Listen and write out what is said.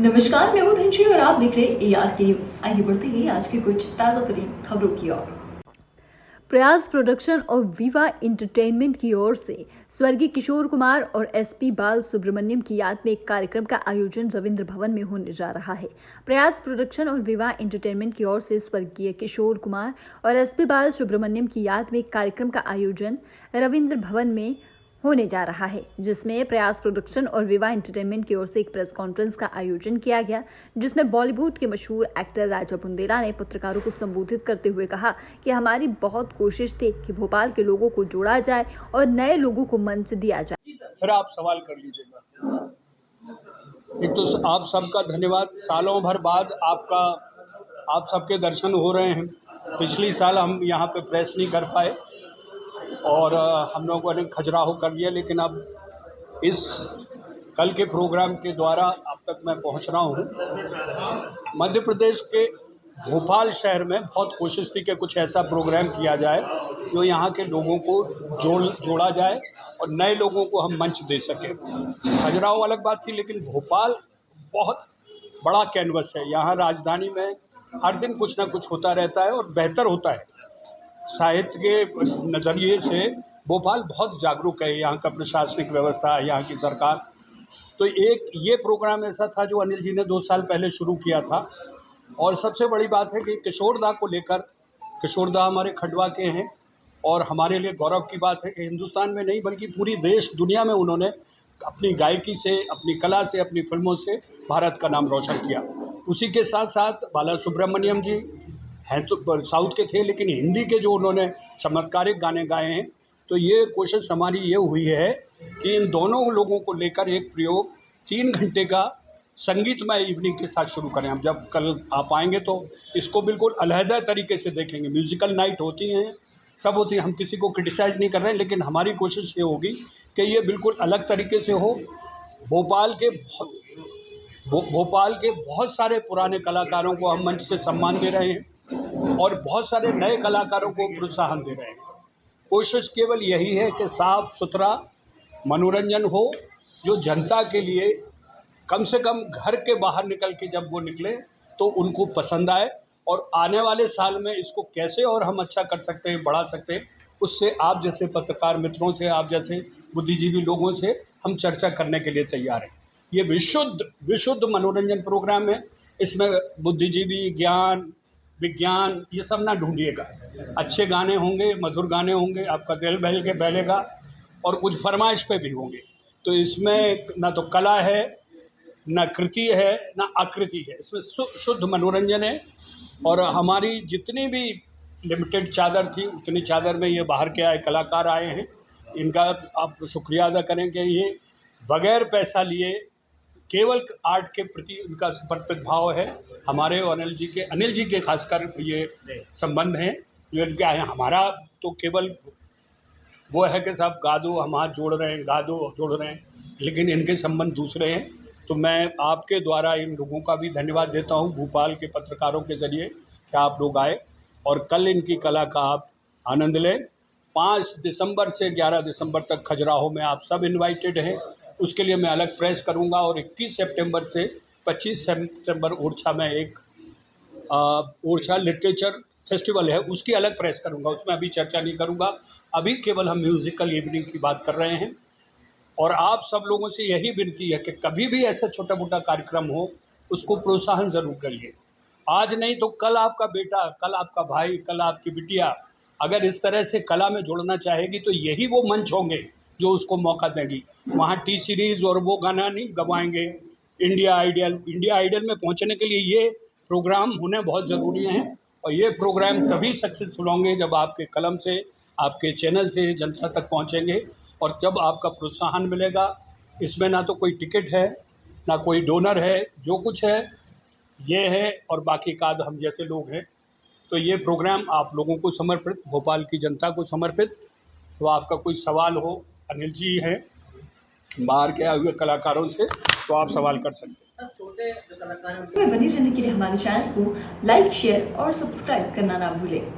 नमस्कार, मैं हूं धनश्री और आप देख रहे हैं ARK न्यूज। आइए बढ़ते हैं आज की कुछ ताजा तरीन खबरों की ओर। प्रयास प्रोडक्शन और विवा एंटरटेनमेंट की ओर से स्वर्गीय किशोर कुमार और SP बाल सुब्रमण्यम की याद में एक कार्यक्रम का आयोजन रविंद्र भवन में होने जा रहा है। प्रयास प्रोडक्शन और विवा एंटरटेनमेंट की ओर से स्वर्गीय किशोर कुमार और SP बाल सुब्रमण्यम की याद में एक कार्यक्रम का आयोजन रविंद्र भवन में होने जा रहा है, जिसमें प्रयास प्रोडक्शन और विवा एंटरटेनमेंट की ओर से एक प्रेस कॉन्फ्रेंस का आयोजन किया गया, जिसमें बॉलीवुड के मशहूर एक्टर राजा बुंदेला ने पत्रकारों को संबोधित करते हुए कहा कि हमारी बहुत कोशिश थी कि भोपाल के लोगों को जोड़ा जाए और नए लोगों को मंच दिया जाए। फिर आप सवाल कर लीजिएगा। एक तो आप सबका धन्यवाद, सालों भर बाद आप सबके दर्शन हो रहे हैं। पिछली साल हम यहाँ पे प्रेस नहीं कर पाए और हम लोगों ने खजुराहो कर लिया, लेकिन अब इस कल के प्रोग्राम के द्वारा अब तक मैं पहुँच रहा हूँ। मध्य प्रदेश के भोपाल शहर में बहुत कोशिश थी कि कुछ ऐसा प्रोग्राम किया जाए जो यहाँ के लोगों को जोड़ा जाए और नए लोगों को हम मंच दे सकें। खजुराहो अलग बात थी, लेकिन भोपाल बहुत बड़ा कैनवस है। यहाँ राजधानी में हर दिन कुछ ना कुछ होता रहता है और बेहतर होता है। साहित्य के नज़रिए से भोपाल बहुत जागरूक है। यहाँ का प्रशासनिक व्यवस्था, यहाँ की सरकार। तो एक ये प्रोग्राम ऐसा था जो अनिल जी ने 2 साल पहले शुरू किया था। और सबसे बड़ी बात है कि किशोरदा को लेकर, किशोरदा हमारे खंडवा के हैं और हमारे लिए गौरव की बात है कि हिंदुस्तान में नहीं बल्कि पूरी देश दुनिया में उन्होंने अपनी गायकी से, अपनी कला से, अपनी फिल्मों से भारत का नाम रोशन किया। उसी के साथ साथ बाला सुब्रमण्यम जी हैं तो साउथ के थे, लेकिन हिंदी के जो उन्होंने चमत्कारिक गाने गाए हैं। तो ये कोशिश हमारी ये हुई है कि इन दोनों लोगों को लेकर एक प्रयोग 3 घंटे का संगीतमय इवनिंग के साथ शुरू करें। हम जब कल आप आएंगे तो इसको बिल्कुल अलहदा तरीके से देखेंगे। म्यूज़िकल नाइट होती हैं, सब होती है, हम किसी को क्रिटिसाइज़ नहीं कर रहे हैं, लेकिन हमारी कोशिश ये होगी कि ये बिल्कुल अलग तरीके से हो। भोपाल के बहुत सारे पुराने कलाकारों को हम मंच से सम्मान दे रहे हैं और बहुत सारे नए कलाकारों को प्रोत्साहन दे रहे हैं। कोशिश केवल यही है कि साफ सुथरा मनोरंजन हो, जो जनता के लिए कम से कम घर के बाहर निकल के जब वो निकले तो उनको पसंद आए। और आने वाले साल में इसको कैसे और हम अच्छा कर सकते हैं, बढ़ा सकते हैं, उससे आप जैसे पत्रकार मित्रों से, आप जैसे बुद्धिजीवी लोगों से हम चर्चा करने के लिए तैयार हैं। ये विशुद्ध मनोरंजन प्रोग्राम है। इसमें बुद्धिजीवी, ज्ञान, विज्ञान ये सब ना ढूंढिएगा। अच्छे गाने होंगे, मधुर गाने होंगे, आपका दिल बहल के बहलेगा और कुछ फरमाइश पे भी होंगे। तो इसमें ना तो कला है, ना कृति है, ना आकृति है। इसमें शुद्ध मनोरंजन है। और हमारी जितनी भी लिमिटेड चादर थी, उतनी चादर में ये बाहर के आए कलाकार आए हैं। इनका आप शुक्रिया अदा करें कि ये बगैर पैसा लिए केवल आर्ट के प्रति उनका समर्पित भाव है। हमारे और अनिल जी के खासकर ये संबंध हैं जो इनके आए हैं। हमारा तो केवल वो है कि साहब गा दो, हम हाथ जोड़ रहे हैं, गा दो जोड़ रहे हैं, लेकिन इनके संबंध दूसरे हैं। तो मैं आपके द्वारा इन लोगों का भी धन्यवाद देता हूं, भोपाल के पत्रकारों के ज़रिए, कि आप लोग आए और कल इनकी कला का आप आनंद लें। 5 दिसंबर से 11 दिसंबर तक खजुराहो में आप सब इनवाइटेड हैं। उसके लिए मैं अलग प्रेस करूंगा और 21 सितंबर से 25 सितंबर ओरछा में एक ओरछा लिटरेचर फेस्टिवल है, उसकी अलग प्रेस करूंगा। उसमें अभी चर्चा नहीं करूंगा। अभी केवल हम म्यूज़िकल इवनिंग की बात कर रहे हैं। और आप सब लोगों से यही विनती है कि कभी भी ऐसा छोटा मोटा कार्यक्रम हो, उसको प्रोत्साहन ज़रूर करिए। आज नहीं तो कल आपका बेटा, कल आपका भाई, कल आपकी बिटिया अगर इस तरह से कला में जुड़ना चाहेगी तो यही वो मंच होंगे जो उसको मौका देंगी। वहाँ टी सीरीज़ और वो गाना नहीं गवाएंगे। इंडिया आइडल में पहुँचने के लिए ये प्रोग्राम होने बहुत ज़रूरी हैं। और ये प्रोग्राम तभी सक्सेसफुल होंगे जब आपके कलम से, आपके चैनल से जनता तक पहुँचेंगे और जब आपका प्रोत्साहन मिलेगा। इसमें ना तो कोई टिकट है, ना कोई डोनर है, जो कुछ है ये है और बाकी का हम जैसे लोग हैं। तो ये प्रोग्राम आप लोगों को समर्पित, भोपाल की जनता को समर्पित। तो आपका कोई सवाल हो, अनिल जी हैं बाहर के आए हुए कलाकारों से, तो आप सवाल कर सकते हैं। छोटे कलाकारों में बने रहने के लिए हमारे चैनल को लाइक, शेयर और सब्सक्राइब करना ना भूलें।